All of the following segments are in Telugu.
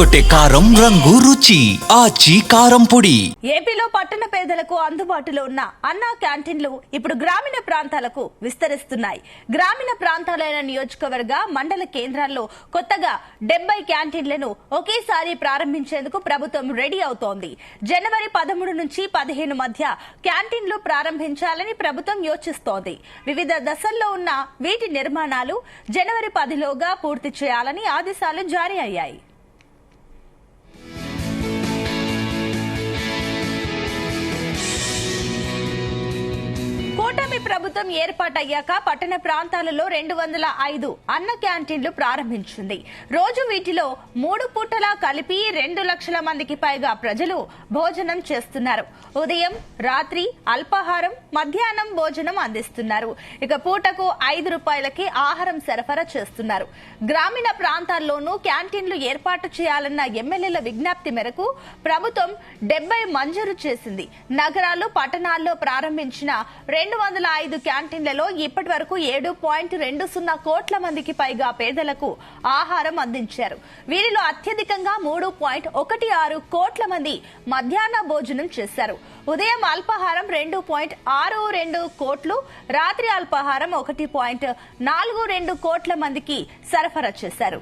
అదరగొట్టే కారం రంగు రుచి ఆచి కారం పొడి. ఏపీలో పట్టణ పేదలకు అందుబాటులో ఉన్న అన్నా క్యాంటీన్లు ఇప్పుడు గ్రామీణ ప్రాంతాలకు విస్తరిస్తున్నాయి. గ్రామీణ ప్రాంతాలైన నియోజకవర్గ మండల కేంద్రాల్లో కొత్తగా 70 క్యాంటీన్లను ఒకేసారి ప్రారంభించేందుకు ప్రభుత్వం రెడీ అవుతోంది. జనవరి 13 నుంచి 15 మధ్య క్యాంటీన్లు ప్రారంభించాలని ప్రభుత్వం యోచిస్తోంది. వివిధ దశల్లో ఉన్న వీటి నిర్మాణాలు జనవరి 10లోగా పూర్తి చేయాలని ఆదేశాలు జారీ అయ్యాయి. కూటమి ప్రభుత్వం ఏర్పాటయ్యాక పట్టణ ప్రాంతాలలో 205 అన్న క్యాంటీన్లు ప్రారంభించింది. రోజు వీటిలో 3 పూటలా కలిపి 2 లక్షల మందికి పైగా ప్రజలు భోజనం చేస్తున్నారు. ఉదయం, రాత్రి అల్పాహారం, మధ్యాహ్నం భోజనం అందిస్తున్నారు. ఇక పూటకు 5 రూపాయలకి ఆహారం సరఫరా చేస్తున్నారు. గ్రామీణ ప్రాంతాల్లోనూ క్యాంటీన్లు ఏర్పాటు చేయాలన్న ఎమ్మెల్యేల విజ్ఞప్తి మేరకు ప్రభుత్వం 70 మంజూరు చేసింది. నగరాలు, పట్టణాల్లో ప్రారంభించిన 205 క్యాంటీన్లలో ఇప్పటి వరకు 7.20 కోట్ల మందికి పైగా పేదలకు ఆహారం అందించారు. వీరిలో అత్యధికంగా 3.16 కోట్ల మంది మధ్యాహ్న భోజనం చేశారు. ఉదయం అల్పాహారం 2.62 కోట్లు, రాత్రి అల్పాహారం 1.42 కోట్ల మందికి సరఫరా చేశారు.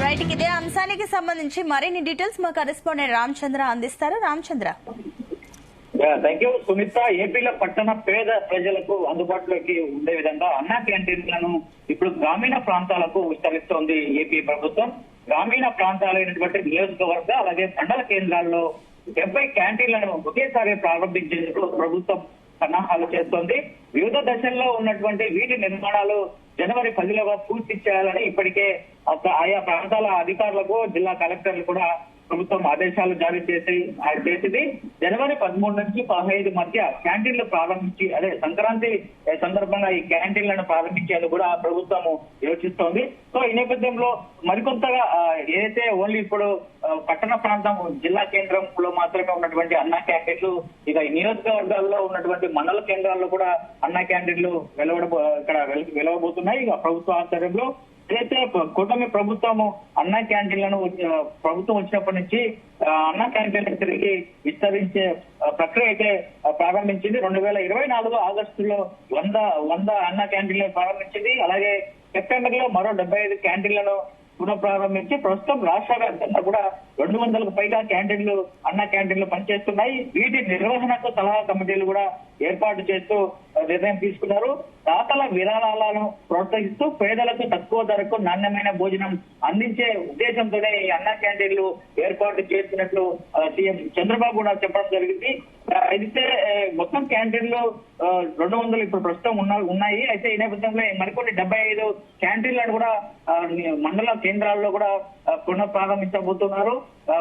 రైట్, ఇదే అంశానికి సంబంధించి మరిన్ని డీటెయిల్స్ మా కరెస్పాండెంట్ రామచంద్ర అందిస్తారు. రామచంద్ర. Thank you Sumitra. ఏపీలో పట్టణ పేద ప్రజలకు అందుబాటులోకి ఉండే విధంగా అన్నా క్యాంటీన్లను ఇప్పుడు గ్రామీణ ప్రాంతాలకు విస్తరిస్తోంది ఏపీ ప్రభుత్వం. గ్రామీణ ప్రాంతాలైనటువంటి నియోజకవర్గ అలాగే మండల కేంద్రాల్లో 70 క్యాంటీన్లను ఒకేసారి ప్రారంభించేందుకు ప్రభుత్వం సన్నాహాలు చేస్తోంది. వివిధ దశల్లో ఉన్నటువంటి వీటి నిర్మాణాలు జనవరి 10లోగా పూర్తి చేయాలని ఇప్పటికే ఆయా ప్రాంతాల అధికారులకు, జిల్లా కలెక్టర్లు కూడా ప్రభుత్వం ఆదేశాలు జారీ చేసింది. జనవరి 13 నుంచి 15 మధ్య క్యాంటీన్లు ప్రారంభించి సంక్రాంతి సందర్భంగా ఈ క్యాంటీన్లను ప్రారంభించేందుకు కూడా ప్రభుత్వం యోచిస్తోంది. సో ఈ నేపథ్యంలో మరికొంతగా ఏదైతే ఓన్లీ ఇప్పుడు పట్టణ ప్రాంతం, జిల్లా కేంద్రంలో మాత్రమే ఉన్నటువంటి అన్నా క్యాంటీన్లు ఇక ఈ నియోజకవర్గాల్లో ఉన్నటువంటి మండల కేంద్రాల్లో కూడా అన్నా క్యాంటీన్లు వెలవబోతున్నాయి. ఇక ప్రభుత్వ ఆధ్వర్యంలో ఏదైతే కూటమి ప్రభుత్వము అన్నా క్యాంటీన్లను ప్రభుత్వం వచ్చినప్పటి నుంచి అన్నా క్యాంటీన్లకు తిరిగి విస్తరించే ప్రక్రియ అయితే ప్రారంభించింది. 2024 ఆగస్టులో 100 అన్నా క్యాంటీన్లను ప్రారంభించింది. అలాగే సెప్టెంబర్ లో మరో 75 క్యాంటీన్లను పునఃప్రారంభించి ప్రస్తుతం రాష్ట్ర వ్యాప్తంగా కూడా 200కు పైగా క్యాంటీన్లు, అన్నా క్యాంటీన్లు పనిచేస్తున్నాయి. వీటి నిర్వహణకు సలహా కమిటీలు కూడా ఏర్పాటు చేస్తూ నిర్ణయం తీసుకున్నారు. దాతల విరాళాలను ప్రోత్సహిస్తూ పేదలకు తక్కువ ధరకు నాణ్యమైన భోజనం అందించే ఉద్దేశంతోనే ఈ అన్నా క్యాంటీన్లు ఏర్పాటు చేస్తున్నట్లు సీఎం చంద్రబాబు కూడా చెప్పడం జరిగింది. అయితే మొత్తం క్యాంటీన్లు 200 ఇప్పుడు ప్రస్తుతం ఉన్నాయి. అయితే ఈ నేపథ్యంలో మరికొన్ని 75 క్యాంటీన్లను కూడా మండల కేంద్రాల్లో కూడా పునఃప్రారంభించబోతున్నారు.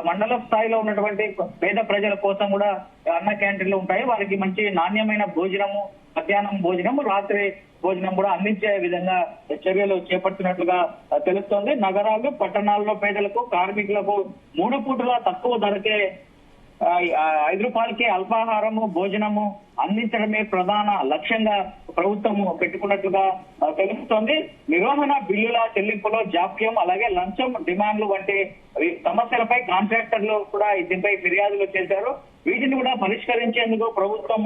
మండల స్థాయిలో ఉన్నటువంటి పేద ప్రజల కోసం కూడా అన్న క్యాంటీన్లు ఉంటాయి. వారికి మంచి నాణ్యమైన భోజనము, మధ్యాహ్నం భోజనం, రాత్రి భోజనం కూడా అందించే విధంగా చర్యలు చేపడుతున్నట్లుగా తెలుస్తోంది. నగరాలు, పట్టణాల్లో పేదలకు, కార్మికులకు 3 పూటల తక్కువ ధరకే 5 రూపాయలకే అల్పాహారము, భోజనము అందించడమే ప్రధాన లక్ష్యంగా ప్రభుత్వం పెట్టుకున్నట్లుగా తెలుస్తోంది. నిర్వహణ బిల్లుల చెల్లింపులో జాప్యం, అలాగే లంచం డిమాండ్లు వంటి సమస్యలపై కాంట్రాక్టర్లు కూడా దీనిపై ఫిర్యాదులు చేశారు. వీటిని కూడా పరిష్కరించేందుకు ప్రభుత్వం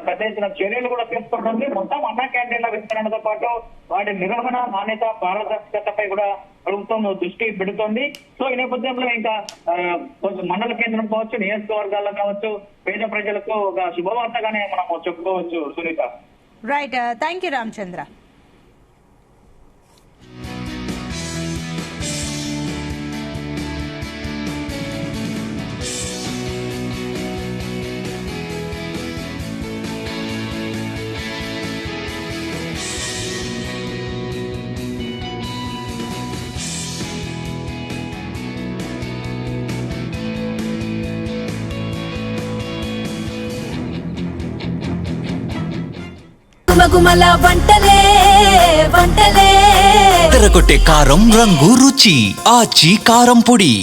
పెద్ద ఎత్తున చర్యలు కూడా తీసుకుంటుంది. మొత్తం అన్నా క్యాంటీన్ల విస్తరణతో పాటు వాటి నిర్వహణ, నాణ్యత, పారదర్శకతపై కూడా ప్రభుత్వం దృష్టి పెడుతోంది. సో ఈ నేపథ్యంలో ఇంకా మండల కేంద్రం కావచ్చు, నియోజకవర్గాల్లో కావచ్చు, పేద ప్రజలకు ఒక శుభవార్తగానే మనం చెప్పుకోవచ్చు. Sunitha. Right, thank you Ramachandra. గుమగుమల వంటలే అదరగొట్టే కారం రంగు రుచి ఆచి కారం పొడి.